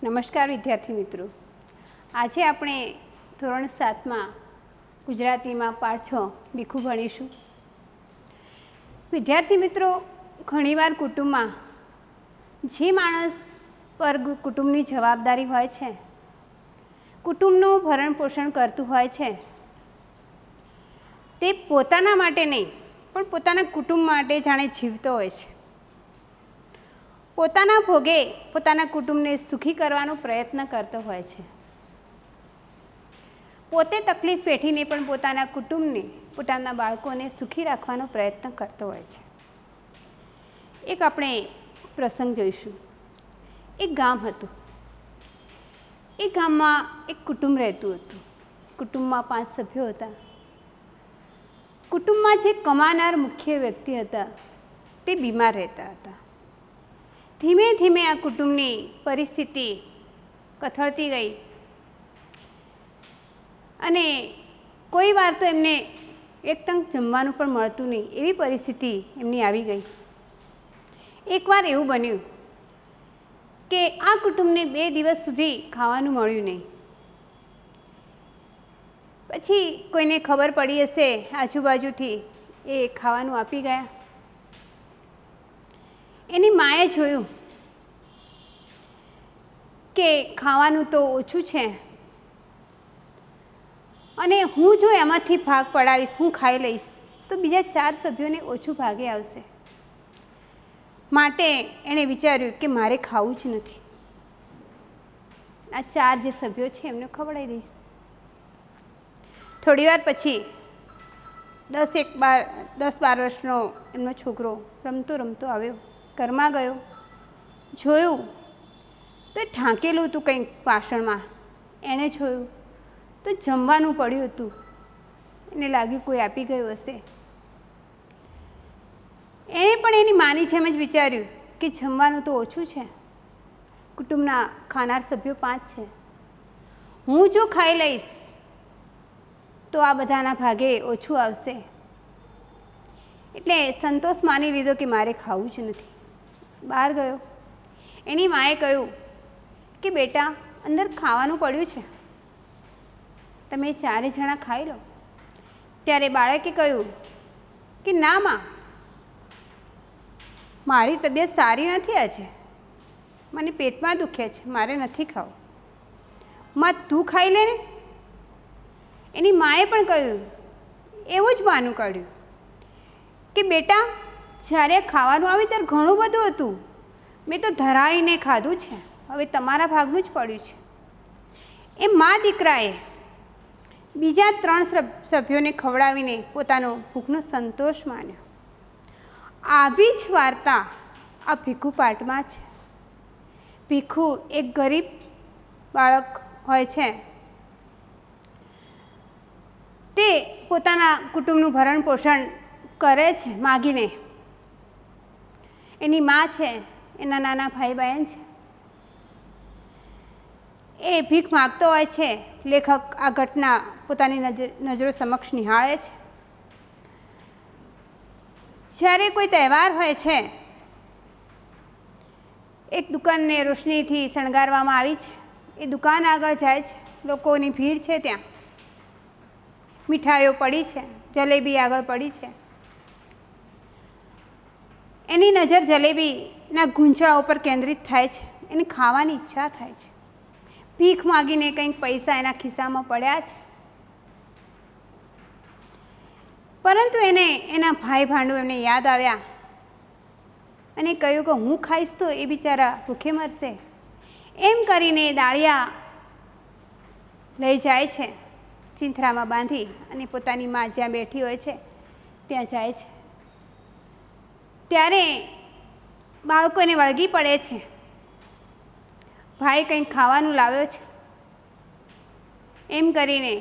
નમસ્કાર વિદ્યાર્થી મિત્રો, આજે આપણે ધોરણ 7માં ગુજરાતીમાં પાઠ 6 ભીખુ ભણીશું. વિદ્યાર્થી મિત્રો, ઘણીવાર કુટુંબમાં જે માણસ પર કુટુંબની જવાબદારી હોય છે, કુટુંબનું ભરણ પોષણ કરતું હોય છે, તે પોતાના માટે નહીં પણ પોતાના કુટુંબ માટે જાણે જીવતો હોય છે. પોતાના ભોગે પોતાના કુટુંબને સુખી કરવાનો પ્રયત્ન કરતો હોય છે. પોતે તકલીફ વેઠીને પણ પોતાના કુટુંબને, પોતાના બાળકોને સુખી રાખવાનો પ્રયત્ન કરતો હોય છે. એક આપણે પ્રસંગ જોઈશું. એક ગામ હતું. એ ગામમાં એક કુટુંબ રહેતું હતું. કુટુંબમાં 5 સભ્યો હતા. કુટુંબમાં જે કમાનાર મુખ્ય વ્યક્તિ હતા તે બીમાર રહેતા હતા. ધીમે ધીમે આ કુટુંબની પરિસ્થિતિ કથળતી ગઈ અને કોઈ વાર તો એમને એક ટંક જમવાનું પણ મળતું નહીં એવી પરિસ્થિતિ એમની આવી ગઈ. એકવાર એવું બન્યું કે આ કુટુંબને 2 દિવસ સુધી ખાવાનું મળ્યું નહીં. પછી કોઈને ખબર પડી હશે આજુબાજુથી, એ ખાવાનું આપી ગયા. એની માએ જોયું કે ખાવાનું તો ઓછું છે અને હું જો એમાંથી ભાગ પડાવીશ, હું ખાઈ લઈશ તો બીજા 4 સભ્યોને ઓછું ભાગે આવશે. માટે એણે વિચાર્યું કે મારે ખાવું જ નથી, આ 4 જે સભ્યો છે એમને ખવડાવી દઈશ. થોડીવાર પછી 10-12 વર્ષનો એમનો છોકરો રમતો રમતો આવ્યો. ઘરમાં ગયો, જોયું તો એ ઢાંકેલું હતું કંઈક વાસણમાં. એણે જોયું તો જમવાનું પડ્યું હતું. એને લાગ્યું કોઈ આપી ગયું હશે. એણે પણ એની માની જેમ જ વિચાર્યું કે જમવાનું તો ઓછું છે, કુટુંબના ખાનાર સભ્યો 5 છે, હું જો ખાઈ લઈશ તો આ બધાના ભાગે ઓછું આવશે. એટલે સંતોષ માની લીધો કે મારે ખાવું જ નથી. બહાર ગયો. એની માએ કહ્યું કે બેટા, અંદર ખાવાનું પડ્યું છે, તમે 4 જણા ખાઈ લો. ત્યારે બાળકે કહ્યું કે ના માં, મારી તબિયત સારી નથી, આજે મને પેટમાં દુખે છે, મારે નથી ખાવું. માં તું ખાઈ લે ને. એની માએ પણ કહ્યું, એવું જ માનું કાઢ્યું કે બેટા, જ્યારે ખાવાનું આવ્યું ત્યારે ઘણું બધું હતું, મેં તો ધરાઈને ખાધું છે, હવે તમારા ભાગનું જ પડ્યું છે. એ મા દીકરાએ બીજા 3 સભ્યોને ખવડાવીને પોતાનો ભૂખનો સંતોષ માન્યો. આવી જ વાર્તા આ ભીખુ પાઠમાં છે. ભીખુ એક ગરીબ બાળક હોય છે. તે પોતાના કુટુંબનું ભરણ પોષણ કરે છે માગીને. એની મા છે, એના નાના ભાઈ બહેન છે. એ ભીખ માગતો હોય છે. લેખક આ ઘટના પોતાની નજરો સમક્ષ નિહાળે છે. જ્યારે કોઈ તહેવાર હોય છે, એક દુકાનને રોશનીથી શણગારવામાં આવી છે. એ દુકાન આગળ જાય છે, લોકોની ભીડ છે. ત્યાં મીઠાઈઓ પડી છે, જલેબી આગળ પડી છે. એની નજર જલેબીના ગૂંચળા ઉપર કેન્દ્રિત થાય છે. એને ખાવાની ઈચ્છા થાય છે. ભીખ માગીને કંઈક પૈસા એના ખિસ્સામાં પડ્યા છે, પરંતુ એને એના ભાઈ ભાંડુ એમને યાદ આવ્યા અને કહ્યું કે હું ખાઈશ તો એ બિચારા ભૂખે મરશે. એમ કરીને દાળિયા લઈ જાય છે, ચિંથરામાં બાંધી, અને પોતાની મા જ્યાં બેઠી હોય છે ત્યાં જાય છે. ત્યારે બાળકો એને વળગી પડે છે. ભાઈ કંઈક ખાવાનું લાવ્યો છે. એમ કરીને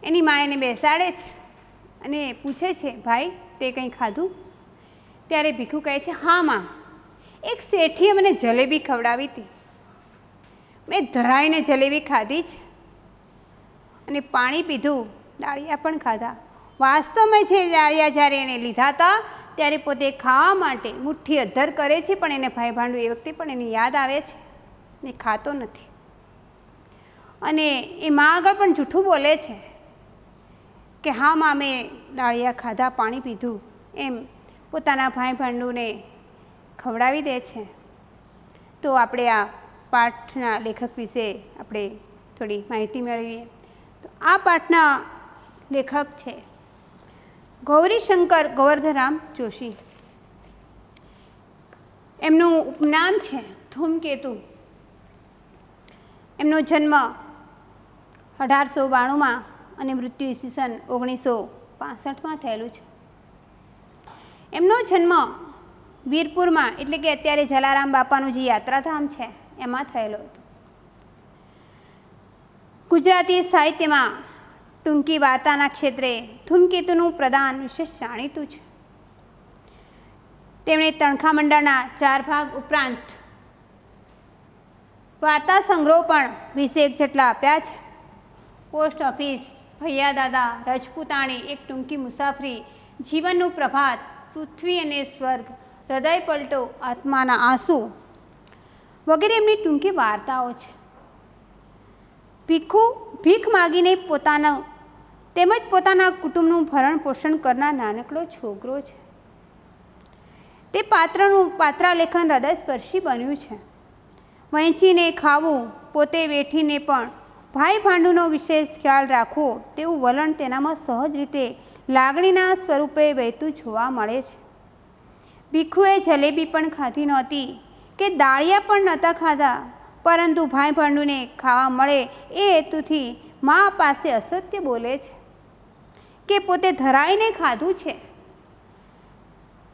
એની મા એને બેસાડે છે અને પૂછે છે, ભાઈ તે કંઈ ખાધું? ત્યારે ભીખુ કહે છે, હા માં, એક શેઠીએ મને જલેબી ખવડાવી હતી, મેં ધરાઈને જલેબી ખાધી છે અને પાણી પીધું, દાળિયા પણ ખાધા. વાસ્તવમાં છે દાળિયા જ્યારે એણે લીધા હતા ત્યારે પોતે ખાવા માટે મુઠ્ઠી અદ્ધર કરે છે, પણ એને ભાઈ ભાંડુ એ વખતે પણ એની યાદ આવે છે ને ખાતો નથી. અને એ મા આગળ પણ જૂઠું બોલે છે કે હા માં મેં દાળિયા ખાધા, પાણી પીધું, એમ પોતાના ભાઈ ભાંડુને ખવડાવી દે છે. તો આપણે આ પાઠના લેખક વિશે આપણે થોડી માહિતી મેળવીએ. તો આ પાઠના લેખક છે ગૌરીશંકર ગોવર્ધનરામ જોશી. એમનું ઉપનામ છે ધૂમકેતુ. એમનો જન્મ 1892 અને મૃત્યુ ઈસવીસન 1965 થયેલું છે. એમનો જન્મ વીરપુરમાં, એટલે કે અત્યારે જલારામ બાપાનું જે યાત્રાધામ છે એમાં થયેલો હતો. ગુજરાતી સાહિત્યમાં ટૂંકી વાર્તાના ક્ષેત્રે ધૂમકેતુનું પ્રદાન વિશેષ જાણીતું છે. તેમણે તણખા મંડળના 4 ભાગ ઉપરાંત વાર્તા સંગ્રહો પણ 20 જેટલા આપ્યા છે. પોસ્ટ ઓફિસ, ભૈયા દાદા, રજપૂતાણી, એક ટૂંકી મુસાફરી, જીવનનું પ્રભાત, પૃથ્વી અને સ્વર્ગ, હૃદય પલટો, આત્માના આંસુ વગેરે એમની ટૂંકી વાર્તાઓ છે. ભીખ માગીને પોતાના તેમજ પોતાના કુટુંબનું ભરણ પોષણ કરનાર નાનકડો છોકરો છે. તે પાત્રાલેખન હૃદયસ્પર્શી બન્યું છે. વહેંચીને ખાવું, પોતે વેઠીને પણ ભાઈ ભાંડુનો વિશેષ ખ્યાલ રાખવો તેવું વલણ તેનામાં સહજ રીતે લાગણીના સ્વરૂપે વહેતું જોવા મળે છે. ભીખુએ જલેબી પણ ખાધી નહોતી કે દાળિયા પણ નહોતા ખાધા, પરંતુ ભાઈ ભાંડુને ખાવા મળે એ હેતુથી મા પાસે અસત્ય બોલે છે કે પોતે ધરાઈને ખાધું છે.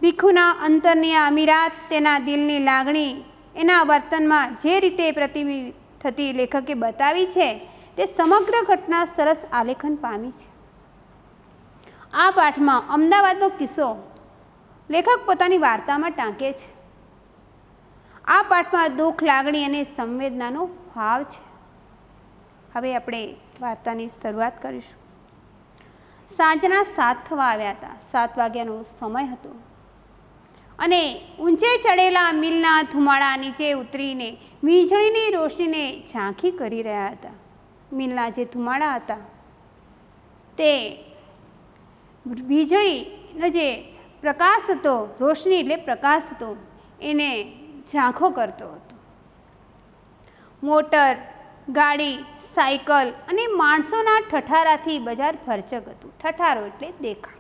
ભીખુના અંતરની આ અમીરાત, તેના દિલની લાગણી એના વર્તનમાં જે રીતે પ્રતિબિંબિત થતી લેખકે બતાવી છે તે સમગ્ર ઘટના સરસ આલેખન પામી છે. આ પાઠમાં અમદાવાદનો કિસ્સો લેખક પોતાની વાર્તામાં ટાંકે છે. આ પાઠમાં દુઃખ, લાગણી અને સંવેદનાનો ભાવ છે. હવે આપણે વાર્તાની શરૂઆત કરીશું. સાંજના 7 થવા આવ્યા હતા. 7 વાગ્યાનો સમય હતો અને ઊંચે ચડેલા મિલના ધુમાડા નીચે ઉતરીને વીજળીની રોશનીને ઝાંખી કરી રહ્યા હતા. મિલના જે ધુમાડા હતા તે વીજળીનો જે પ્રકાશ હતો, રોશની એટલે પ્રકાશ હતો, એને ઝાંખો કરતો હતો. મોટર, ગાડી, સાયકલ અને માણસોના ઠઠારાથી બજાર ભરચક હતું. ઠઠારો એટલે દેખાવ.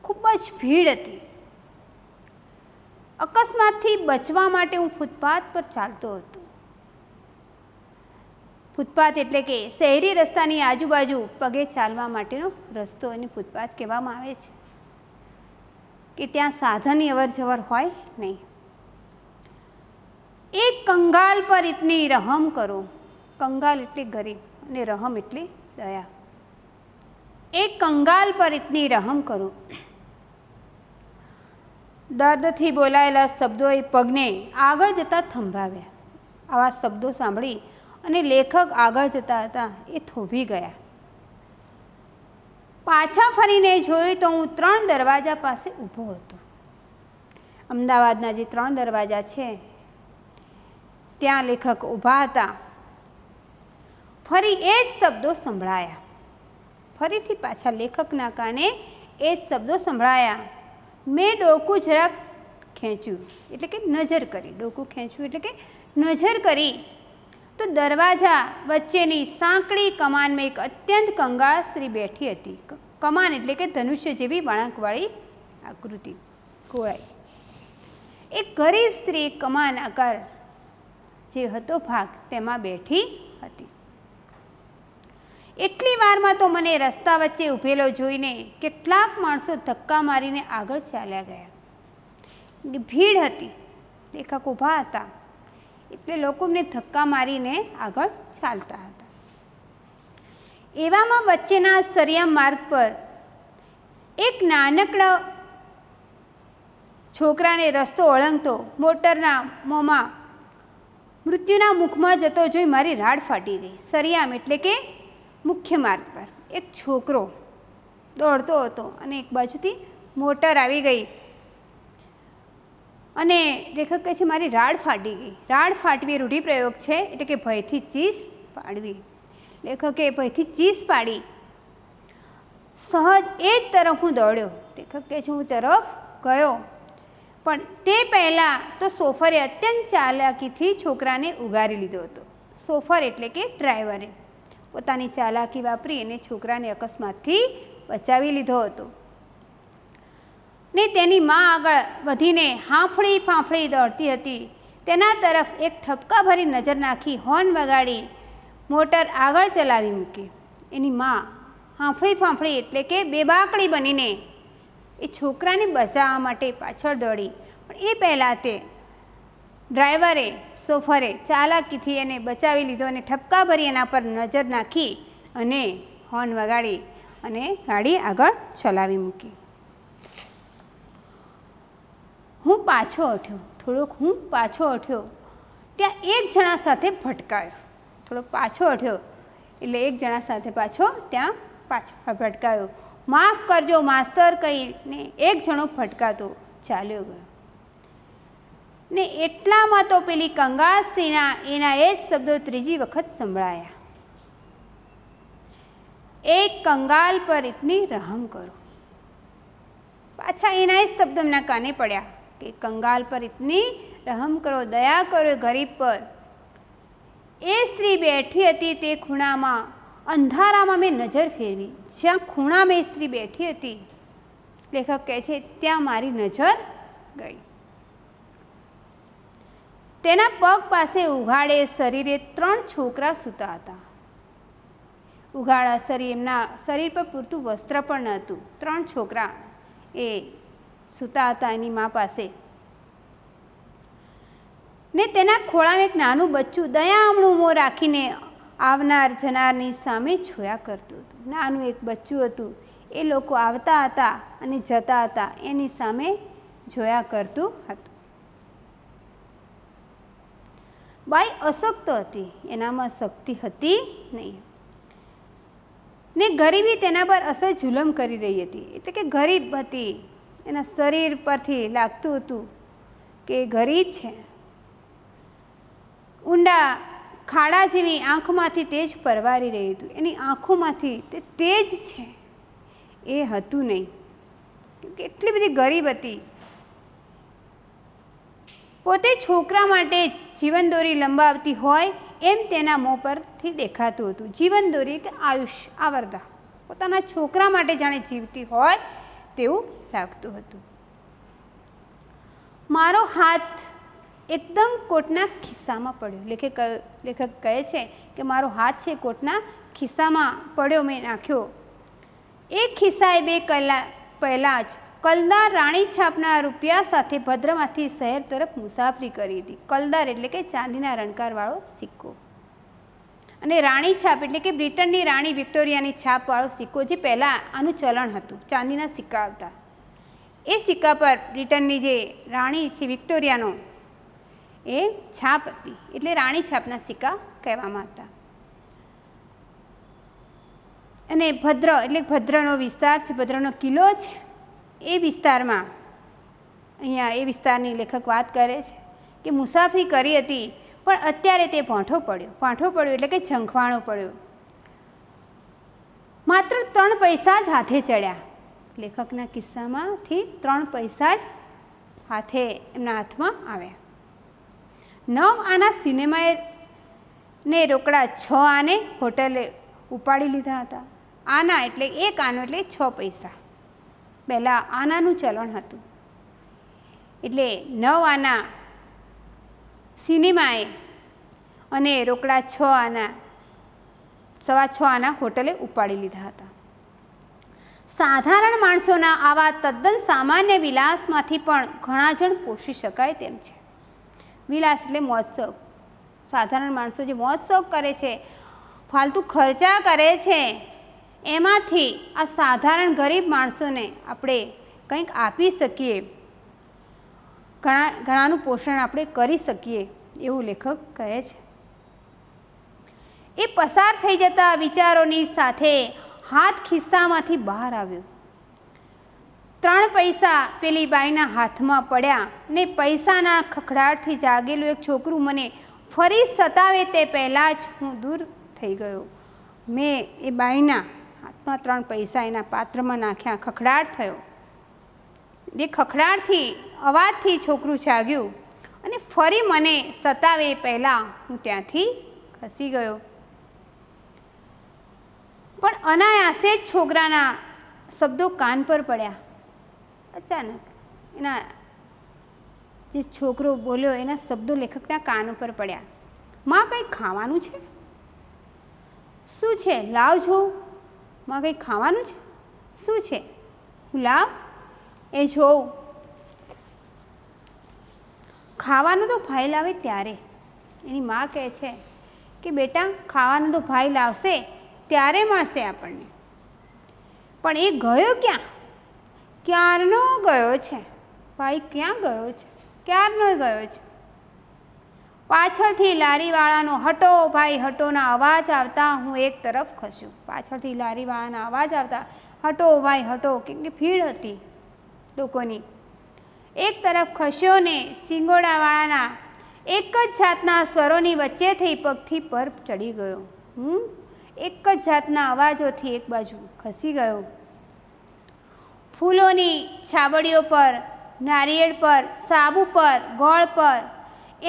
ખૂબ જ ભીડ હતી. અકસ્માતથી બચવા માટે હું ફૂટપાથ પર ચાલતો હતો. ફૂટપાથ એટલે કે શહેરી રસ્તાની આજુબાજુ પગે ચાલવા માટેનો રસ્તો, એને ફૂટપાથ કહેવામાં આવે છે, કે ત્યાં સાધનની અવર જવર હોય નહીં. એક કંગાલ પર ઇતની રહમ કરો. કંગાલ એટલે ગરીબ અને રહમ એટલે દયા. એક કંગાલ પર ઇતની રહમ કરો. દર્દથી બોલાયેલા શબ્દોએ પગને આગળ જતા થંભાવ્યા. આવા શબ્દો સાંભળી અને લેખક આગળ જતા હતા એ થોભી ગયા. પાછા ફરીને જોયું તો હું 3 દરવાજા પાસે ઊભો હતો. અમદાવાદના જે 3 દરવાજા છે ત્યાં લેખક ઊભા હતા. ફરી એ જ શબ્દો સંભળાયા. ફરીથી પાછા લેખકના કાને એ જ શબ્દો સંભળાયા. મેં ડોકું જરાક ખેંચ્યું, એટલે કે નજર કરી. ડોકું ખેંચ્યું એટલે કે નજર કરી તો દરવાજા વચ્ચેની સાંકડી કમાનમાં એક અત્યંત કંગાળ સ્ત્રી બેઠી હતી. કમાન એટલે કે ધનુષ્ય જેવી વળાંકવાળી આકૃતિ, ગોળાઈ. એક ગરીબ સ્ત્રી કમાન આકાર જે હતો ભાગ તેમાં બેઠી હતી. એટલી વારમાં તો મને રસ્તા વચ્ચે ઊભેલો જોઈને કેટલાક માણસો ધક્કા મારીને આગળ ચાલ્યા ગયા. ભીડ હતી, લેખક ઊભા હતા એટલે લોકોને ધક્કા મારીને આગળ ચાલતા હતા. એવામાં વચ્ચેના સરિયા માર્ગ પર એક નાનકડા છોકરાને રસ્તો ઓળંગતો મોટરના મોંમાં મૃત્યુના મુખમાં જતો જોઈ મારી રાડ ફાટી ગઈ. સરિયામ એટલે કે મુખ્ય માર્ગ પર એક છોકરો દોડતો હતો અને એક બાજુથી મોટર આવી ગઈ. અને લેખક કહે છે મારી રાડ ફાટી ગઈ. રાડ ફાટવી રૂઢિપ્રયોગ છે, એટલે કે ભયથી ચીસ પાડવી. લેખકે ભયથી ચીસ પાડી. સહજ એ જ તરફ હું દોડ્યો. લેખક કહે છે હું તરફ ગયો, પણ તે પહેલાં તો સોફરે અત્યંત ચાલાકીથી છોકરાને ઉગારી લીધો હતો. સોફર એટલે કે ડ્રાઈવરે પોતાની ચાલાકી વાપરી અને છોકરાને અકસ્માતથી બચાવી લીધો હતો. ને તેની મા આગળ વધીને હાંફળી ફાંફળી દોડતી હતી. તેના તરફ એક ઠપકાભરી નજર નાખી હોર્ન વગાડી મોટર આગળ ચલાવી મૂકી. એની મા હાંફળી ફાંફળી એટલે કે બેબાકડી બનીને એ છોકરાને બચાવવા માટે પાછળ દોડી, પણ એ પહેલાં તે ડ્રાઈવરે સોફરે ચાલાકીથી એને બચાવી લીધો અને ઠપકાભરી એના પર નજર નાખી અને હોર્ન વગાડી અને ગાડી આગળ ચલાવી મૂકી. હું પાછો હટ્યો, થોડોક હું પાછો હટ્યો ત્યાં એક જણા સાથે ભટકાયો. થોડોક પાછો હટ્યો એટલે એક જણા સાથે પાછો ત્યાં ભટકાયો. માફ કરજો માસ્તર કહીને એક જણો ભટકાતો ચાલ્યો ગયો. ને એટલામાં તો પેલી કંગાળ સ્ત્રીના એના એ જ શબ્દો ત્રીજી વખત સંભળાયા, એક કંગાલ પર ઇતની રહમ કરો. પાછા એના એ શબ્દો એમના કાને પડ્યા કે કંગાલ પર ઇતની રહમ કરો, દયા કરો ગરીબ પર. એ સ્ત્રી બેઠી હતી તે ખૂણામાં, અંધારામાં મેં નજર ફેરવી. જ્યાં ખૂણામાં એ સ્ત્રી બેઠી હતી, લેખક કહે છે ત્યાં મારી નજર ગઈ. તેના પગ પાસે ઉઘાડે શરીરે 3 છોકરા સૂતા હતા. ઉઘાડા શરીર, એમના શરીર પર પૂરતું વસ્ત્ર પણ ન હતું. 3 છોકરા એ સૂતા હતા એની મા પાસે. ને તેના ખોળામાં એક નાનું બચ્ચું દયામણું મોં રાખીને આવનાર જનારની સામે જોયા કરતું હતું. નાનું એક બચ્ચું હતું, એ લોકો આવતા હતા અને જતા હતા એની સામે જોયા કરતું હતું. બાઈ અશક્ત હતી, એનામાં શક્તિ હતી નહીં. ને ગરીબી તેના પર અસર જુલમ કરી રહી હતી, એટલે કે ગરીબ હતી. એના શરીર પરથી લાગતું હતું કે ગરીબ છે. ઊંડા ખાડા જેવી આંખમાંથી તેજ પરવારી રહ્યું હતું. એની આંખોમાંથી તે તેજ છે એ હતું નહીં, કેમકે એટલી બધી ગરીબ હતી. પોતે છોકરા માટે જીવનદોરી લંબાવતી હોય એમ તેના મોં પરથી દેખાતું હતું. જીવનદોરી કે આયુષ્ય, આવરદા પોતાના છોકરા માટે જાણે જીવતી હોય તેવું લાગતું હતું. મારો હાથ એકદમ કોટના ખિસ્સામાં પડ્યો. લેખક કહે છે કે મારો હાથ છે કોટના ખિસ્સામાં પડ્યો, મેં નાખ્યો. એક ખિસ્સાએ 2 કલાક પહેલાં જ કલદાર રાણી છાપના રૂપિયા સાથે ભદ્રમાંથી શહેર તરફ મુસાફરી કરી હતી. કલદાર એટલે કે ચાંદીના રણકારવાળો સિક્કો, અને રાણી છાપ એટલે કે બ્રિટનની રાણી વિક્ટોરિયાની છાપવાળો સિક્કો, જે પહેલાં આનું ચલણ હતું. ચાંદીના સિક્કા આવતા, એ સિક્કા પર બ્રિટનની જે રાણી છે વિક્ટોરિયાનો એ છાપ હતી, એટલે રાણી છાપના સિક્કા કહેવામાં હતા. અને ભદ્ર એટલે ભદ્રનો વિસ્તાર છે, ભદ્રનો કિલ્લો છે. એ વિસ્તારમાં અહીંયા એ વિસ્તારની લેખક વાત કરે છે કે મુસાફરી કરી હતી, પણ અત્યારે તે પાંઠો પડ્યો. પાંઠો પડ્યો એટલે કે ઝંખવાણો પડ્યો. માત્ર 3 પૈસા જ હાથે ચડ્યા. લેખકના કિસ્સામાંથી 3 પૈસા જ હાથે એમના હાથમાં આવ્યા. 9 આના સિનેમાએ ને રોકડા 6 આને હોટલે ઉપાડી લીધા હતા. આના એટલે 1 આનો એટલે 6 પૈસા. પહેલાં આનાનું ચલણ હતું, એટલે 9 આના સિનેમાએ અને રોકડા 6 આના, 6.25 આના હોટલે ઉપાડી લીધા હતા. સાધારણ માણસોના આવા તદ્દન સામાન્ય વિલાસમાંથી પણ ઘણા જણ પોષી શકાય તેમ છે. વિલાસ એટલે મોજ-શોખ. સાધારણ માણસો જે મોજ-શોખ કરે છે, ફાલતુ ખર્ચા કરે છે, એમાંથી આ સાધારણ ગરીબ માણસોને આપણે કંઈક આપી શકીએ, ઘણાનું પોષણ આપણે કરી શકીએ એવું લેખક કહે છે. એ પસાર થઈ જતા વિચારોની સાથે હાથ ખિસ્સામાંથી બહાર આવ્યો. 3 પૈસા પેલી બાઈના હાથમાં પડ્યા ને પૈસાના ખખડાટથી જાગેલું એક છોકરું મને ફરી સતાવે તે પહેલાં જ હું દૂર થઈ ગયો. મેં એ બાઈના હાથમાં 3 પૈસા એના પાત્રમાં નાખ્યા. ખખડાટ થયો. જે ખખડાટથી અવાજથી છોકરું જાગ્યું અને ફરી મને સતાવે એ પહેલાં હું ત્યાંથી ખસી ગયો. પણ અનાયાસે જ છોકરાના શબ્દો કાન પર પડ્યા. અચાનક એના જે છોકરો બોલ્યો એના શબ્દો લેખકના કાન ઉપર પડ્યા. માં કંઈ ખાવાનું છે? શું છે? લાવ જોઉં. માં કંઈ ખાવાનું છે? શું છે? હું લાવ એ જોઉં. ખાવાનું તો ભાઈ લાવે ત્યારે. એની માં કહે છે કે બેટા ખાવાનું તો ભાઈ લાવશે ત્યારે મળશે આપણને. પણ એ ગયો ક્યાં? ક્યારનો ગયો છે. ભાઈ ક્યાં ગયો છે? ક્યારનો ગયો છે. પાછળથી લારીવાળાનો હટો ભાઈ હટોના અવાજ આવતા હું એક તરફ ખસ્યો. પાછળથી લારીવાળાના અવાજ આવતા હટો ભાઈ હટો, કેમ કે ભીડ હતી લોકોની. એક તરફ ખસ્યો ને સિંગોડાવાળાના એક જ જાતના સ્વરોની વચ્ચેથી પગથી પર ચડી ગયો. હું એક જ જાતના અવાજોથી એક બાજુ ખસી ગયો. ફૂલોની છાબડીઓ પર, નારિયેળ પર, સાબુ પર, ગોળ પર,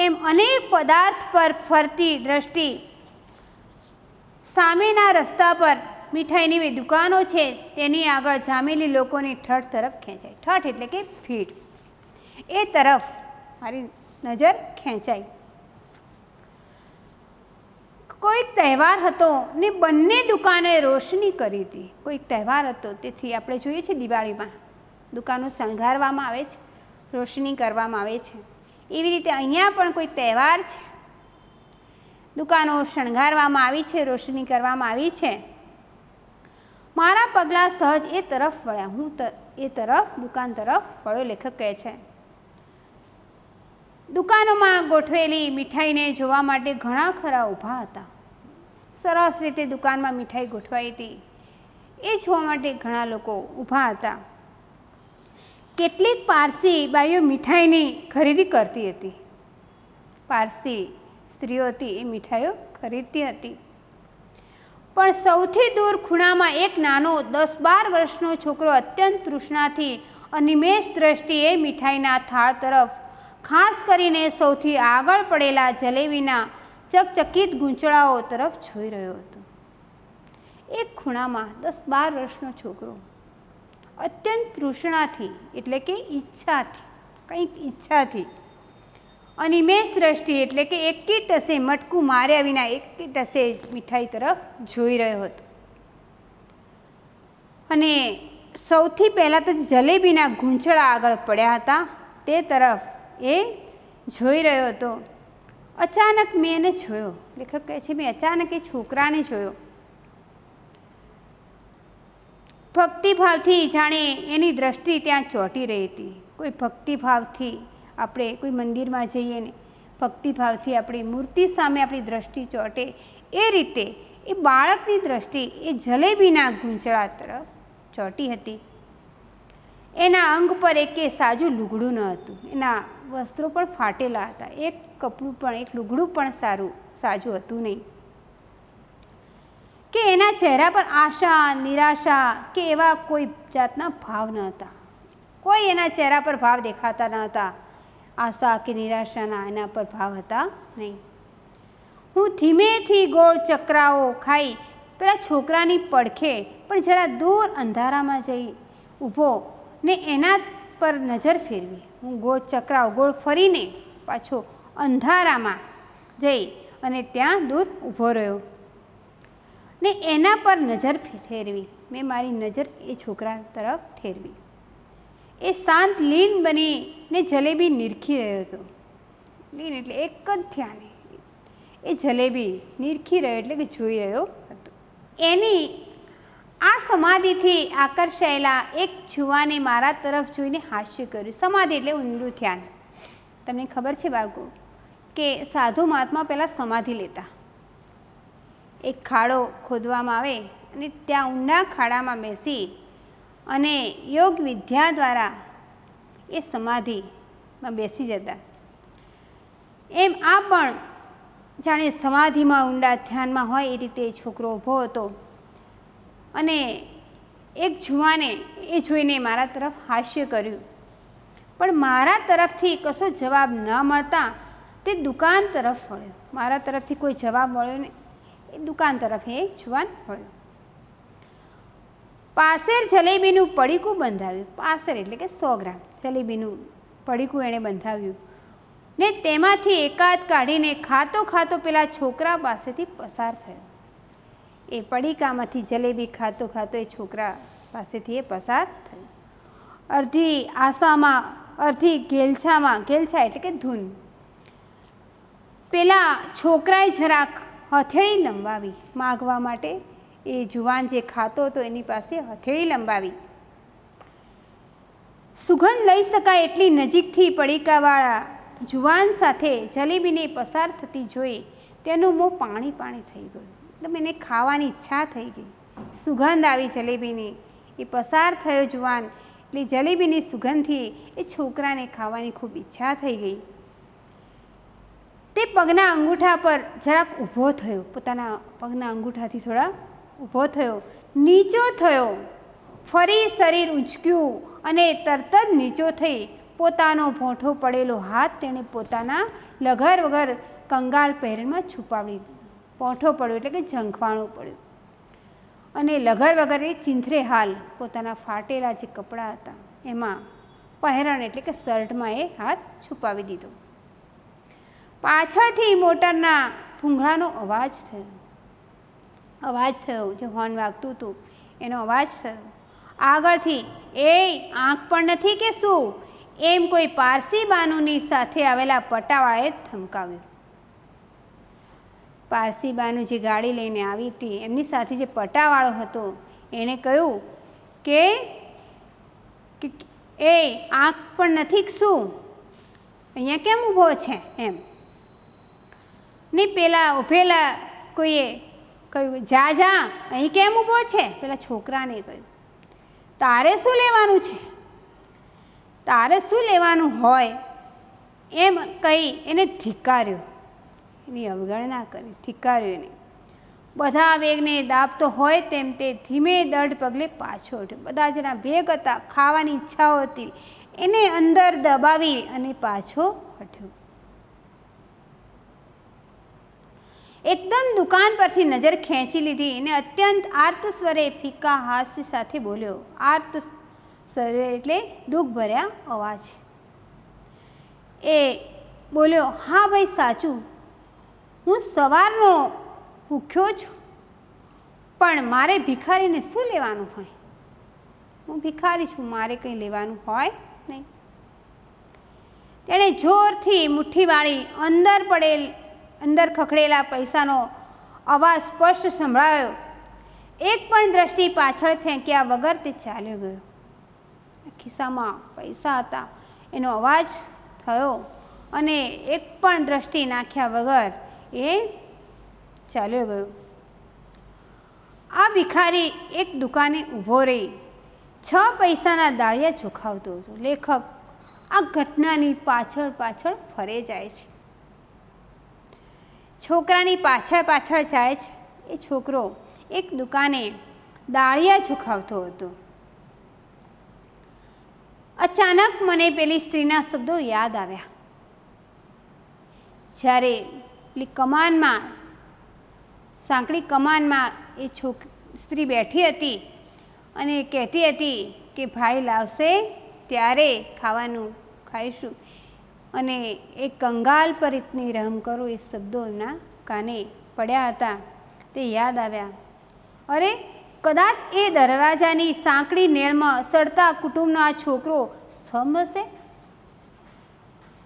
એમ અનેક પદાર્થ પર ફરતી દ્રષ્ટિ સામેના રસ્તા પર મીઠાઈની દુકાનો છે તેની આગળ જામેલી લોકોની ઠઠ તરફ ખેંચાઈ. ઠઠ એટલે કે ભીડ. એ તરફ મારી નજર ખેંચાઈ. કોઈક તહેવાર હતો ને બંને દુકાનોએ રોશની કરી હતી. કોઈક તહેવાર હતો તેથી આપણે જોઈએ છીએ દિવાળીમાં દુકાનો શણગારવામાં આવે છે, રોશની કરવામાં આવે છે. એવી રીતે અહીંયા પણ કોઈ તહેવાર છે, દુકાનો શણગારવામાં આવી છે, રોશની કરવામાં આવી છે. મારા પગલાં સહજ એ તરફ વળ્યા. હું એ તરફ દુકાન તરફ વળ્યો. લેખક કહે છે દુકાનોમાં ગોઠવેલી મીઠાઈને જોવા માટે ઘણા ખરા ઊભા હતા. સરસ રીતે દુકાનમાં મીઠાઈ ગોઠવાઈ હતી એ જોવા માટે ઘણા લોકો ઊભા હતા. કેટલીક પારસી બાઈઓ મીઠાઈની ખરીદી કરતી હતી. પારસી સ્ત્રીઓ હતી એ મીઠાઈઓ ખરીદતી હતી. પણ સૌથી દૂર ખૂણામાં એક નાનો 10-12 વર્ષનો છોકરો અત્યંત તૃષ્ણાથી અનિમેષ દ્રષ્ટિએ મીઠાઈના થાળ તરફ, ખાસ કરીને સૌથી આગળ પડેલા જલેબીના ચકચકિત ગૂંચળાઓ તરફ જોઈ રહ્યો હતો. એક ખૂણામાં 10-12 વર્ષનો છોકરો અત્યંત તૃષ્ણાથી એટલે કે ઈચ્છાથી, કંઈક ઈચ્છાથી, અનિમેષ દ્રષ્ટિ એટલે કે એકી ટસે મટકું માર્યા વિના એકી ટસે મીઠાઈ તરફ જોઈ રહ્યો હતો. અને સૌથી પહેલાં તો જલેબીના ગૂંચળા આગળ પડ્યા હતા તે તરફ એ જોઈ રહ્યો હતો. અચાનક મેં એને જોયો. લેખક કહે છે મેં અચાનક એ છોકરાને જોયો. ભક્તિભાવથી જાણે એની દ્રષ્ટિ ત્યાં ચોંટી રહી હતી. કોઈ ભક્તિભાવથી આપણે કોઈ મંદિરમાં જઈએ ને ભક્તિભાવથી આપણી મૂર્તિ સામે આપણી દ્રષ્ટિ ચોંટે એ રીતે એ બાળકની દ્રષ્ટિ એ જલેબીના ગૂંચળા તરફ ચોંટી હતી. એના અંગ પર એકે સાજું લુગડું ન હતું. એના વસ્ત્રો પણ ફાટેલા હતા. એક કપડું પણ, એક લુગડું પણ સાજું હતું નહીં. કે એના ચહેરા પર આશા, નિરાશા કે એવા કોઈ જાતના ભાવ ન હતા. કોઈ એના ચહેરા પર ભાવ દેખાતા ન હતા. આશા કે નિરાશાના એના પર ભાવ હતા નહીં. હું ધીમેથી ગોળ ચક્રાઓ ખાઈ પેલા છોકરાની પડખે પણ જરા દૂર અંધારામાં જઈ ઊભો ને એના પર નજર ફેરવી. હું ગોળ ચક્રાઓ ગોળ ફરીને પાછો અંધારામાં જઈ અને ત્યાં દૂર ઊભો રહ્યો ને એના પર નજર ફેરવી. મેં મારી નજર એ છોકરા તરફ ઠેરવી. એ શાંત લીન બનીને જલેબી નિરખી રહ્યો હતો. લીન એટલે એક જ ધ્યાને એ જલેબી નિરખી રહ્યો એટલે કે જોઈ રહ્યો હતો. એની આ સમાધિથી આકર્ષાયેલા એક જુવાને મારા તરફ જોઈને હાસ્ય કર્યું. સમાધિ એટલે ઊંડું ધ્યાન. તમને ખબર છે બાળકો કે સાધુ મહાત્મા પહેલાં સમાધિ લેતા. એક ખાડો ખોદવામાં આવે અને ત્યાં ઊંડા ખાડામાં બેસી અને યોગ વિદ્યા દ્વારા એ સમાધિમાં બેસી જતા. એમ આ પણ જાણે સમાધિમાં ઊંડા ધ્યાનમાં હોય એ રીતે છોકરો ઊભો હતો અને એક જુવાને એ જોઈને મારા તરફ હાસ્ય કર્યું, પણ મારા તરફથી કશો જવાબ ન મળતા તે દુકાન તરફ વળ્યો. મારા તરફથી કોઈ જવાબ મળ્યો ને એ દુકાન તરફ એ જુવાન વળ્યો. પાસેર જલેબીનું પડીકું બંધાવ્યું. પાસેર એટલે કે 100 ગ્રામ જલેબીનું પડીકું એણે બંધાવ્યું ને તેમાંથી એકાદ કાઢીને ખાતો ખાતો પેલા છોકરા પાસેથી પસાર થયો. એ પડીકામાંથી જલેબી ખાતો ખાતો એ છોકરા પાસેથી એ પસાર થયો. અડધી આશામાં અડધી ઘેલછામાં, ઘેલછા એટલે કે ધૂન, પેલા છોકરાએ જરાક હથેળી લંબાવી માગવા માટે. એ જુવાન જે ખાતો હતો એની પાસે હથેળી લંબાવી. સુગંધ લઈ શકાય એટલી નજીકથી પડીકાવાળા જુવાન સાથે જલેબીને પસાર થતી જોઈ તેનું મોં પાણી પાણી થઈ ગયું. એટલે એને ખાવાની ઈચ્છા થઈ ગઈ. સુગંધ આવી જલેબીની, એ પસાર થયો જુવાન એટલે જલેબીની સુગંધથી એ છોકરાને ખાવાની ખૂબ ઈચ્છા થઈ ગઈ. તે પગના અંગૂઠા પર જરાક ઊભો થયો, પોતાના પગના અંગૂઠાથી થોડા ઊભો થયો, નીચો થયો, ફરી શરીર ઊંચક્યું અને તરત જ નીચો થઈ પોતાનો ભોંઠો પડેલો હાથ તેણે પોતાના લગર વગર કંગાળ પહેરણમાં છુપાવી દીધો. ભોંઠો પડ્યો એટલે કે ઝંખવાણું પડ્યું અને લગર વગર એ ચીંથરે હાલ પોતાના ફાટેલા જે કપડાં હતા એમાં પહેરણ એટલે કે શર્ટમાં એ હાથ છુપાવી દીધો. પાછળથી મોટરના ભૂંગળાનો અવાજ થયો, જે હોર્ન વાગતું હતું એનો અવાજ થયો. આગળથી એ આંખ પણ નથી કે શું એમ કોઈ પારસી બાનુની સાથે આવેલા પટાવાળાએ ધમકાવ્યું. પારસી બાનુ જે ગાડી લઈને આવી હતી એમની સાથે જે પટાવાળો હતો એણે કહ્યું કે એ આંખ પણ નથી કે શું, અહીંયા કેમ ઊભો છે એમ. ને પેલા ઊભેલા કોઈએ કહ્યું જા જા અહીં કેમ ઊભો છે. પેલા છોકરાને કહ્યું તારે શું લેવાનું છે, તારે શું લેવાનું હોય એમ કહી એને ધિક્કાર્યો. એની અવગણના કરી, ધિક્કાર્યો એને. બધા વેગને દાબતો હોય તેમ તે ધીમે દઢ પગલે પાછો ઉઠ્યો. બધા જેના વેગ હતા, ખાવાની ઈચ્છાઓ હતી, એને અંદર દબાવી અને પાછો હટ્યો. એકદમ દુકાન પરથી નજર ખેંચી લીધી અને અત્યંત આર્ત સ્વરે ફીકા હાસ્ય સાથે બોલ્યો. આર્ત સ્વરે એટલે દુઃખ ભર્યા અવાજ. એ બોલ્યો હા ભાઈ સાચું, હું સવારનો ભૂખ્યો છું, પણ મારે ભિખારીને શું લેવાનું હોય. હું ભિખારી છું, મારે કંઈ લેવાનું હોય નહીં. તેણે જોરથી મુઠ્ઠી વાળી અંદર ખખડેલા પૈસાનો અવાજ સ્પષ્ટ સંભળાયો. એક પણ દ્રષ્ટિ પાછળ ફેંક્યા વગર તે ચાલ્યો ગયો. ખિસ્સામાં પૈસા હતા એનો અવાજ થયો અને એક પણ દ્રષ્ટિ નાખ્યા વગર એ ચાલ્યો ગયો. આ ભિખારી એક દુકાને ઊભો રહી 6 પૈસાના દાળિયા ચોખાવતો હતો. લેખક આ ઘટનાની પાછળ ફરે જાય છે, છોકરાની પાછળ જાય છે. એ છોકરો એક દુકાને દાળિયા ચોખાવતો હતો. અચાનક મને પેલી સ્ત્રીના શબ્દો યાદ આવ્યા. જ્યારે પેલી કમાનમાં, સાંકડી કમાનમાં એ સ્ત્રી બેઠી હતી અને કહેતી હતી કે ભાઈ લાવશે ત્યારે ખાવાનું ખાઈશું, અને એ કંગાલ પર ઇતની રહમ કરો, એ શબ્દો એમના કાને પડ્યા હતા. તે યાદ આવ્યા. અરે કદાચ એ દરવાજાની સાંકડી નેળમાં સડતા કુટુંબનો આ છોકરો સ્તંભ હશે.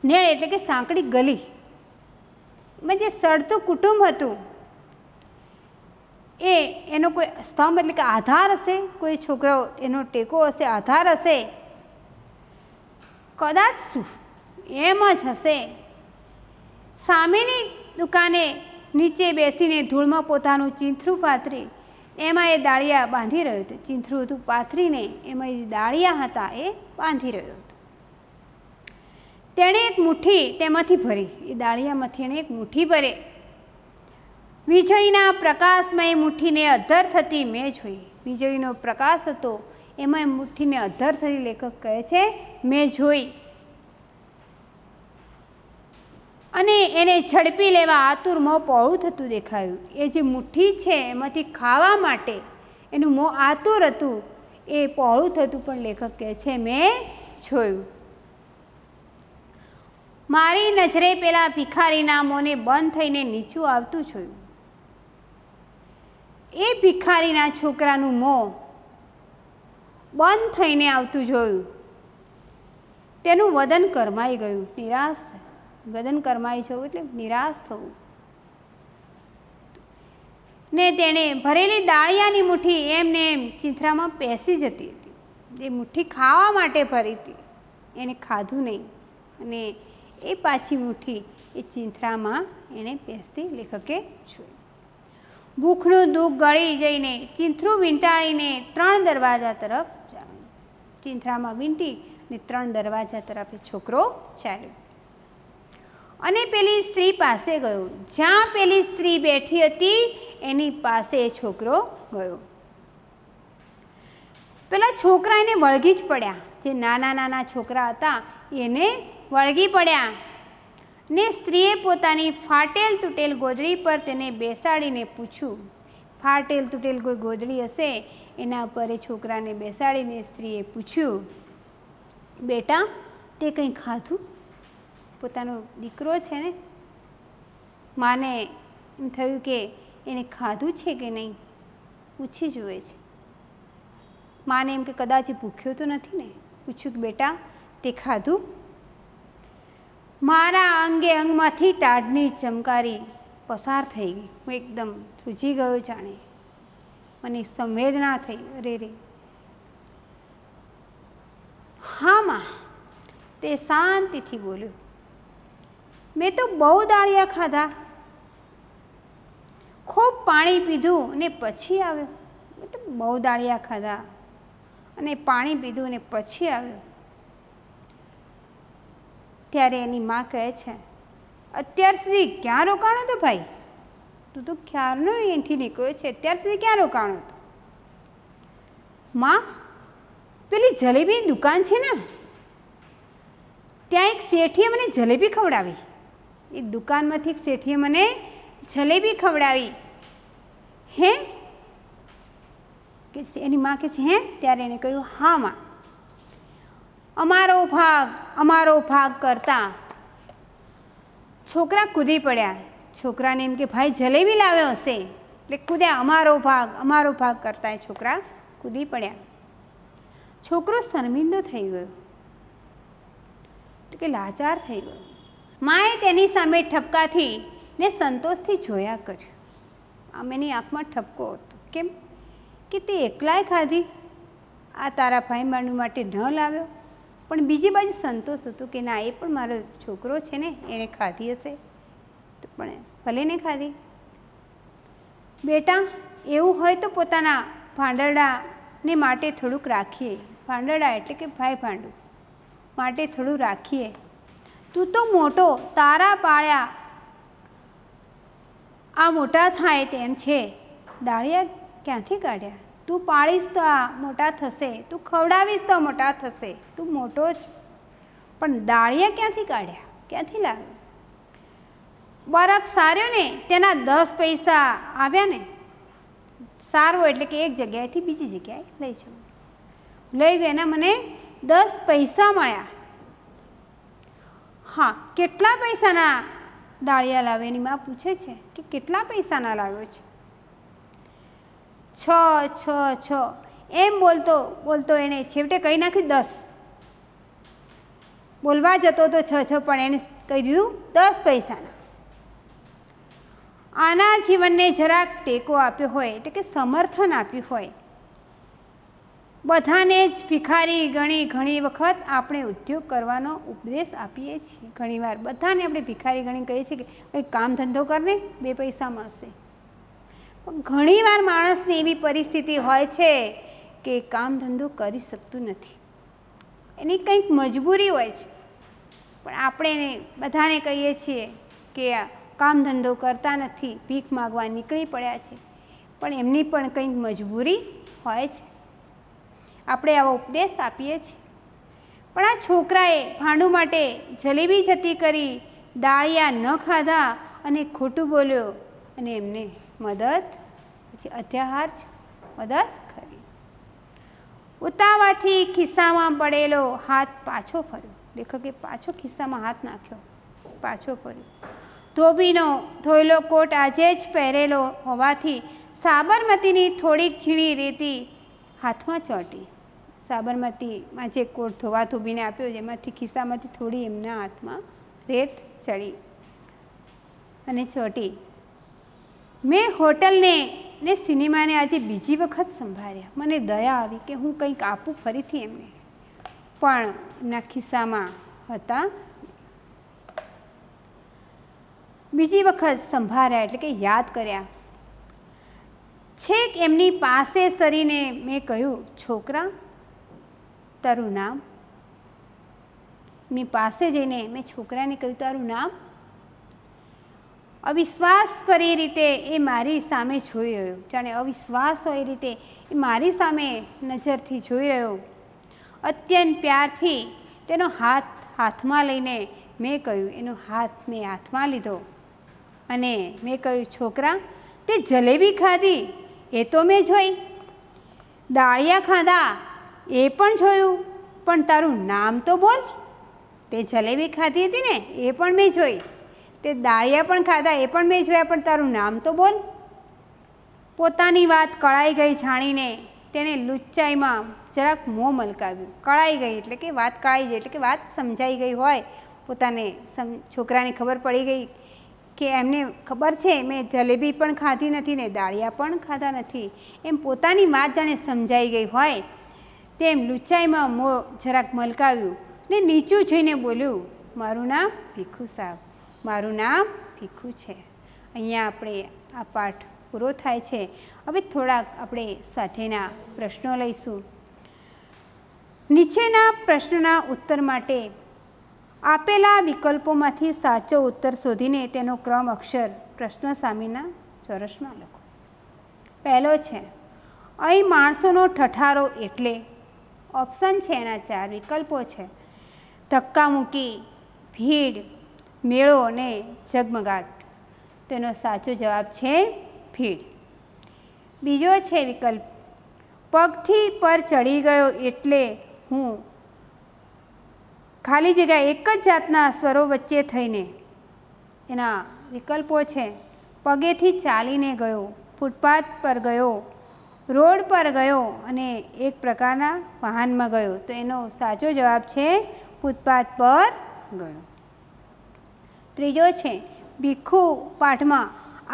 નેળ એટલે કે સાંકડી ગલી માં જે સડતું કુટુંબ હતું એનો કોઈ સ્તંભ એટલે કે આધાર હશે. કોઈ છોકરો એનો ટેકો હશે, આધાર હશે. કદાચ શું એમ જ હશે. સામેની દુકાને નીચે બેસીને ધૂળમાં પોતાનું ચીંથરું પાથરી એમાં એ દાળિયા બાંધી રહ્યો હતો. ચીંથરું હતું પાથરીને એમાં એ દાળિયા હતા એ બાંધી રહ્યો હતો. તેણે એક મુઠ્ઠી તેમાંથી ભરી, એ દાળિયામાંથી એણે એક મુઠ્ઠી ભરે. વીજળીના પ્રકાશમાં એ મુઠ્ઠીને અધ્ધર થતી મેં જોઈ. વીજળીનો પ્રકાશ હતો એમાં એ મુઠ્ઠીને અધ્ધર થતી લેખક કહે છે મેં જોઈ. અને એને ઝડપી લેવા આતુર મોં પહોળું થતું દેખાયું. એ જે મુઠ્ઠી છે એમાંથી ખાવા માટે એનું મોં આતુર હતું, એ પહોળું થતું પણ લેખક કહે છે મેં જોયું. મારી નજરે પેલા ભિખારીના મોંને બંધ થઈને નીચું આવતું જોયું. એ ભિખારીના છોકરાનું મોં બંધ થઈને આવતું જોયું. તેનું વદન કરમાઈ ગયું, નિરાશ. વદન કરમાઈ જવું એટલે નિરાશ થવું. ને તેણે ભરેલી દાળિયાની મુઠ્ઠી એમને એમ ચીંથરામાં પેસી જતી હતી. એ મુઠ્ઠી ખાવા માટે ભરી હતી, એણે ખાધું નહીં, અને એ પાછી મુઠ્ઠી એ ચીંથરામાં એણે પેસતી લેખકે જોઈ. ભૂખનું દુઃખ ગળી જઈને ચીંથરું વીંટાળીને 3 દરવાજા તરફ ચાલ્યો. ચીંથરામાં વીંટી ને 3 દરવાજા તરફ એ છોકરો ચાલ્યો અને પેલી સ્ત્રી પાસે ગયો. જ્યાં પેલી સ્ત્રી બેઠી હતી એની પાસે એ છોકરો ગયો. પેલા છોકરા એને વળગી જ પડ્યા. જે નાના નાના છોકરા હતા એને વળગી પડ્યા. ને સ્ત્રીએ પોતાની ફાટેલ તૂટેલ ગોદડી પર તેને બેસાડીને પૂછ્યું. ફાટેલ તૂટેલ કોઈ ગોદડી હશે એના પર એ છોકરાને બેસાડીને સ્ત્રીએ પૂછ્યું, બેટા તે કંઈ ખાધું? પોતાનો દીકરો છે ને, માને એમ થયું કે એણે ખાધું છે કે નહીં, પૂછી જુએ છે. માને એમ કે કદાચ ભૂખ્યો તો નથી ને. પૂછ્યું કે બેટા તે ખાધું? મારા અંગે અંગમાંથી ટાઢની ચમકારી પસાર થઈ ગઈ. હું એકદમ ધ્રુજી ગયો, જાણે મને સંવેદના થઈ. અરે રે, હા માં, તે શાંતિથી બોલ્યો. મેં તો બહુ દાળિયા ખાધા, ખૂબ પાણી પીધું ને પછી આવ્યો. મેં તો બહુ દાળિયા ખાધા અને પાણી પીધું ને પછી આવ્યો. ત્યારે એની માં કહે છે, અત્યાર સુધી ક્યાં રોકાણો હતો ભાઈ? તું તો ક્યારનો અહીંથી નીકળ્યો છે, અત્યાર સુધી ક્યાં રોકાણો હતો? માં, પેલી જલેબીની દુકાન છે ને, ત્યાં એક શેઠીએ મને જલેબી ખવડાવી. એ દુકાનમાંથી એક શેઠીએ મને જલેબી ખવડાવી. હે? કે એની માં કે છે હે? ત્યારે એને કહ્યું, હા માં. અમારો ભાગ કરતા છોકરા કૂદી પડ્યા. છોકરાને એમ કે ભાઈ જલેબી લાવ્યો હશે એટલે કૂદ્યા. અમારો ભાગ કરતા એ છોકરા કૂદી પડ્યા. છોકરો શર્મિંદો થઈ ગયો, એટલે કે લાચાર થઈ ગયો. માએ તેની સામે ઠપકાથી ને સંતોષથી જોયા કર્યું. આમ એની આંખમાં ઠપકો હતો. કેમ કે તે એકલાય ખાધી, આ તારા ભાઈ બહેન માટે ન લાવ્યો. પણ બીજી બાજુ સંતોષ હતો કે ના, એ પણ મારો છોકરો છે ને, એણે ખાધી હશે તો પણ ભલે ને ખાધી. બેટા, એવું હોય તો પોતાના ભાંડરડાને માટે થોડુંક રાખીએ. ભાંડરડા એટલે કે ભાઈ ભાંડું માટે થોડું રાખીએ. તું તો મોટો, તારા પાળ્યા આ મોટા થાય તેમ છે. દાળિયા ક્યાંથી કાઢ્યા? તું પાળીશ તો આ મોટા થશે, તું ખવડાવીશ તો મોટા થશે, તું મોટો જ. પણ દાળિયા ક્યાંથી કાઢ્યા? ક્યાંથી લાવ્યો? બરફ સાર્યો ને તેના 10 પૈસા આવ્યા ને. સારવો એટલે કે એક જગ્યાએથી બીજી જગ્યાએ લઈ જવું. લઈ ગયો, એના મને 10 પૈસા મળ્યા. હા, કેટલા પૈસાના દાળિયા લાવે? એની માં પૂછે છે કે કેટલા પૈસાના લાવ્યો છે? 6 એમ બોલતો બોલતો એણે છેવટે કહી નાખ્યું 10. બોલવા જતો તો 6 પણ એને કહી દીધું 10 પૈસાના. આના જીવનને જરાક ટેકો આપ્યો હોય, એટલે કે સમર્થન આપ્યું હોય. બધાને જ ભિખારી ગણી ઘણી વખત આપણે ઉદ્યોગ કરવાનો ઉપદેશ આપીએ છીએ. ઘણીવાર બધાને આપણે ભિખારી ગણી કહીએ છીએ કે કંઈક કામ ધંધો કરને, 2 પૈસા મળશે. પણ ઘણીવાર માણસની એવી પરિસ્થિતિ હોય છે કે કામ ધંધો કરી શકતું નથી, એની કંઈક મજબૂરી હોય છે. પણ આપણે બધાને કહીએ છીએ કે કામ ધંધો કરતા નથી, ભીખ માગવા નીકળી પડ્યા છે, પણ એમની પણ કંઈક મજબૂરી હોય છે. આપણે આવો ઉપદેશ આપીએ છીએ. પણ આ છોકરાએ ભાંડુ માટે જલેબી જતી કરી, દાળિયા ન ખાધા અને ખોટું બોલ્યો અને એમને મદદ, પછી અત્યાહાર મદદ કરી. ઉતાવળથી ખિસ્સામાં પડેલો હાથ પાછો ફર્યો. લેખકે પાછો ખિસ્સામાં હાથ નાખ્યો, પાછો ફર્યો. ધોબીનો ધોયેલો કોટ આજે જ પહેરેલો હોવાથી સાબરમતીની થોડીક ઝીણી રેતી હાથમાં ચોંટી. સાબરમતીમાં જે કોટ ધોવા ધોબીને આપ્યો, જેમાંથી ખિસ્સામાંથી થોડી એમના હાથમાં રેત ચડી અને ચોંટી. મેં હોટલને ને સિનેમાને આજે બીજી વખત સંભાળ્યા. મને દયા આવી કે હું કંઈક આપું ફરીથી એમને, પણ એમના ખિસ્સામાં હતા. બીજી વખત સંભાળ્યા એટલે કે યાદ કર્યા. છેક એમની પાસે સરીને મેં કહ્યું, છોકરા તારું નામ? એમની પાસે જઈને મેં છોકરાને કહ્યું, તારું નામ? અવિશ્વાસ ભરી રીતે એ મારી સામે જોઈ રહ્યો, જાણે અવિશ્વાસ હોય એ રીતે એ મારી સામે નજરથી જોઈ રહ્યો. અત્યંત પ્યારથી તેનો હાથ હાથમાં લઈને મેં કહ્યું, એનો હાથ મેં હાથમાં લીધો અને મેં કહ્યું, છોકરા તે જલેબી ખાધી એ તો મેં જોઈ, દાળિયા ખાધા એ પણ જોયું, પણ તારું નામ તો બોલ. તે જલેબી ખાધી હતી ને એ પણ મેં જોઈ, તે દાળિયા પણ ખાધા એ પણ મેં જોયા, પણ તારું નામ તો બોલ. પોતાની વાત કળાઈ ગઈ જાણીને તેણે લુચ્ચાઈમાં જરાક મોં મલકાવ્યું. કળાઈ ગઈ એટલે કે વાત કળાઈ ગઈ એટલે કે વાત સમજાઈ ગઈ હોય, પોતાને છોકરાને ખબર પડી ગઈ કે એમને ખબર છે મેં જલેબી પણ ખાધી નથી ને દાળિયા પણ ખાધા નથી, એમ પોતાની વાત જાણે સમજાઈ ગઈ હોય તેમ લુચ્ચાઈમાં મોં જરાક મલકાવ્યું ને નીચું જોઈને બોલ્યું, મારું નામ ભીખુ સાહેબ, મારું નામ ભીખુ છે. અહીંયા આપણે આ પાઠ પૂરો થાય છે. હવે થોડાક આપણે સ્વાધ્યાયના પ્રશ્નો લઈશું. નીચેના પ્રશ્નના ઉત્તર માટે આપેલા વિકલ્પોમાંથી સાચો ઉત્તર શોધીને તેનો ક્રમ અક્ષર પ્રશ્ન સામેના ચોરસમાં લખો. પહેલો છે, અહીં માણસોનો ઠઠારો એટલે? ઓપ્શન છે એના 4 વિકલ્પો છે: ધક્કામુક્કી, ભીડ, મેળો અને ઝગમગાટ. તેનો સાચો જવાબ છે ભીડ. બીજો છે વિકલ્પ, પગથી પર ચડી ગયો એટલે હું. ખાલી જગ્યા એક જ જાતના સ્વરો વચ્ચે થઈને. એના વિકલ્પો છે: પગેથી ચાલીને ગયો, ફૂટપાથ પર ગયો, રોડ પર ગયો અને એક પ્રકારના વાહનમાં ગયો. તો એનો સાચો જવાબ છે ફૂટપાથ પર ગયો. ત્રીજો છે, ભીખુ પાઠમાં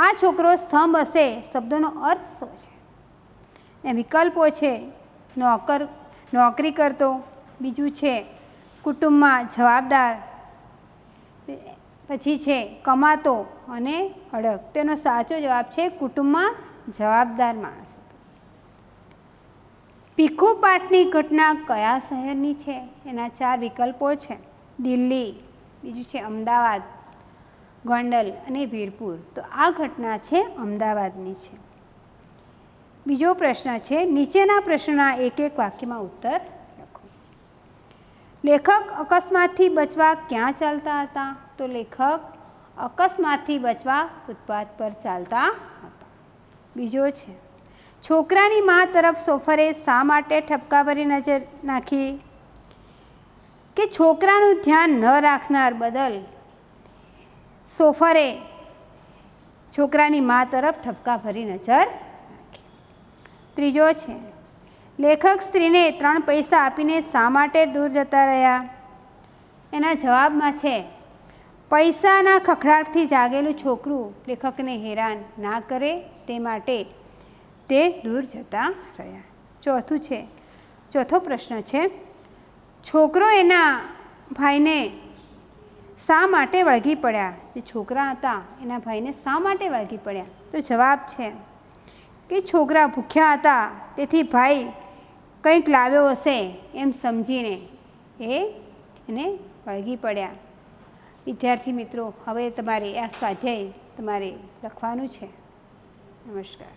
આ છોકરો સ્તંભ હશે શબ્દનો અર્થ શું છે? એ વિકલ્પો છે: નોકરી કરતો, બીજું છે કુટુંબમાં જવાબદાર, પછી છે કમાતો અને અડગ. તેનો સાચો જવાબ છે કુટુંબમાં જવાબદાર માણસ. ભીખુ પાઠની ઘટના કયા શહેરની છે? એના 4 વિકલ્પો છે: દિલ્હી, બીજું છે અમદાવાદ, ગોંડલ અને વીરપુર. તો આ ઘટના છે અમદાવાદની છે. બીજો પ્રશ્ન છે, નીચેના પ્રશ્નના એક એક વાક્યમાં ઉત્તર લખો. લેખક અકસ્માતથી બચવા ક્યાં ચાલતા હતા? તો લેખક અકસ્માતથી બચવા ફૂટપાથ પર ચાલતા હતા. બીજો છે, છોકરાની મા તરફ સોફરે શા માટે ઠપકા ભરી નજર નાખી? કે છોકરાનું ધ્યાન ન રાખનાર બદલ સોફરે છોકરાની મા તરફ ઠપકા ભરી નજર નાખી. ત્રીજો છે, લેખક સ્ત્રીને 3 પૈસા આપીને શા માટે દૂર જતા રહ્યા? એના જવાબમાં છે, પૈસાના ખખડાટથી જાગેલું છોકરું લેખકને હેરાન ના કરે તે માટે તે દૂર જતા રહ્યા. ચોથો પ્રશ્ન છે, છોકરો એના ભાઈને શા માટે વળગી પડ્યા? જે છોકરા હતા એના ભાઈને શા માટે વળગી પડ્યા? તો જવાબ છે, કે છોકરા ભૂખ્યા હતા તેથી ભાઈ કંઈક લાવ્યો હશે એમ સમજીને એને વળગી પડ્યા. વિદ્યાર્થી મિત્રો, હવે તમારે આ સ્વાધ્યાય તમારે લખવાનું છે. નમસ્કાર.